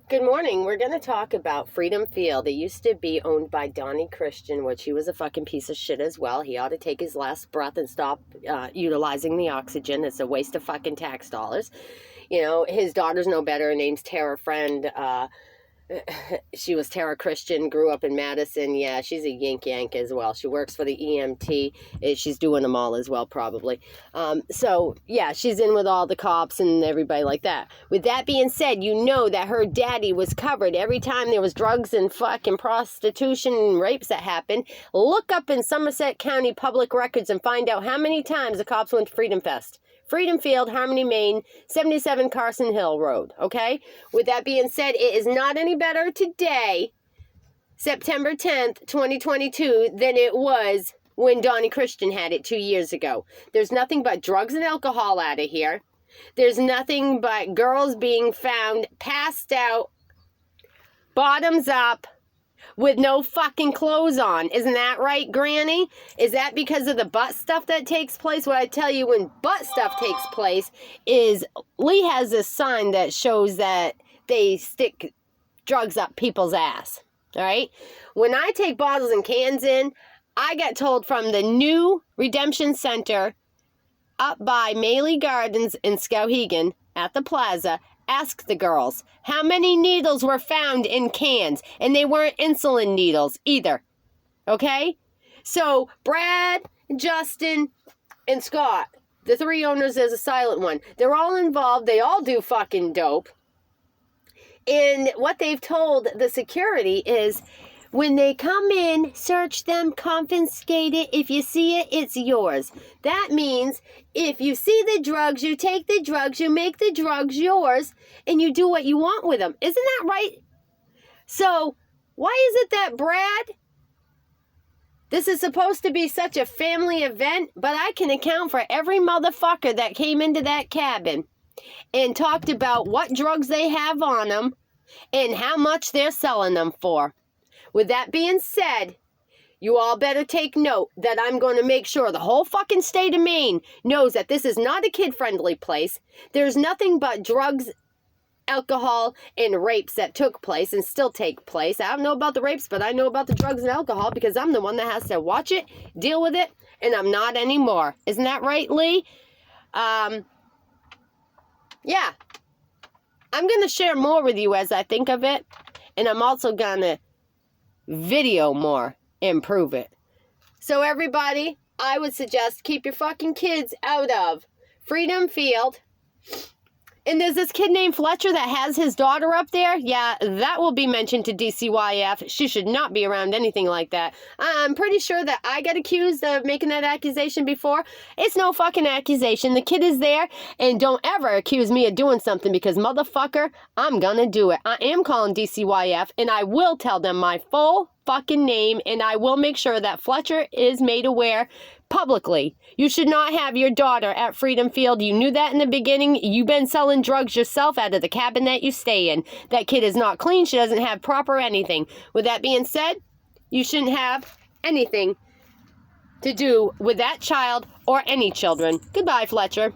Good morning. We're going to talk about Freedom Field. It used to be owned by Donnie Christian, which he was a fucking piece of shit as well. He ought to take his last breath and stop utilizing the oxygen. It's a waste of fucking tax dollars. You know, his daughter's no better. Her name's Tara Friend. She was Tara Christian, grew up in Madison. Yeah, she's a yank as well. She works for the EMT. She's doing them all as well, probably. So, yeah, she's in with all the cops and everybody like that. With that being said, you know that her daddy was covered every time there was drugs and fucking prostitution and rapes that happened. Look up in Somerset County public records and find out how many times the cops went to Freedom Fest. Freedom Field, Harmony, Maine, 77 Carson Hill Road, okay? With that being said, it is not any better today, September 10th, 2022, than it was when Donnie Christian had it 2 years ago. There's nothing but drugs and alcohol out of here. There's nothing but girls being found passed out, bottoms up, with no fucking clothes on. Isn't that right, Granny? Is that because of the butt stuff that takes place? What I tell you, when butt stuff takes place is Lee has this sign that shows that they stick drugs up people's ass. All right? When I take bottles and cans in, I get told from the new Redemption Center up by Maley Gardens in Skowhegan at the plaza, ask the girls how many needles were found in cans, and they weren't insulin needles either. Okay? So Brad, Justin, and Scott, the three owners, there's a silent one. They're all involved. They all do fucking dope. And what they've told the security is when they come in, search them, confiscate it. If you see it, it's yours. That means if you see the drugs, you take the drugs, you make the drugs yours, and you do what you want with them. Isn't that right? So, why is it that Brad, this is supposed to be such a family event, but I can account for every motherfucker that came into that cabin and talked about what drugs they have on them and how much they're selling them for. With that being said, you all better take note that I'm going to make sure the whole fucking state of Maine knows that this is not a kid-friendly place. There's nothing but drugs, alcohol, and rapes that took place and still take place. I don't know about the rapes, but I know about the drugs and alcohol because I'm the one that has to watch it, deal with it, and I'm not anymore. Isn't that right, Lee? Yeah. I'm going to share more with you as I think of it, and I'm also going to video more, improve it. So everybody, I would suggest keep your fucking kids out of Freedom Field. And there's this kid named Fletcher that has his daughter up there. Yeah, that will be mentioned to DCYF. She should not be around anything like that. I'm pretty sure that I got accused of making that accusation before. It's no fucking accusation. The kid is there, and don't ever accuse me of doing something because, motherfucker, I'm gonna do it. I am calling DCYF, and I will tell them my full fucking name, and I will make sure that Fletcher is made aware publicly. You should not have your daughter at Freedom Field. You knew that in the beginning. You've been selling drugs yourself out of the cabin that you stay in. That kid is not clean. She doesn't have proper anything. With that being said, you shouldn't have anything to do with that child or any children. Goodbye, Fletcher.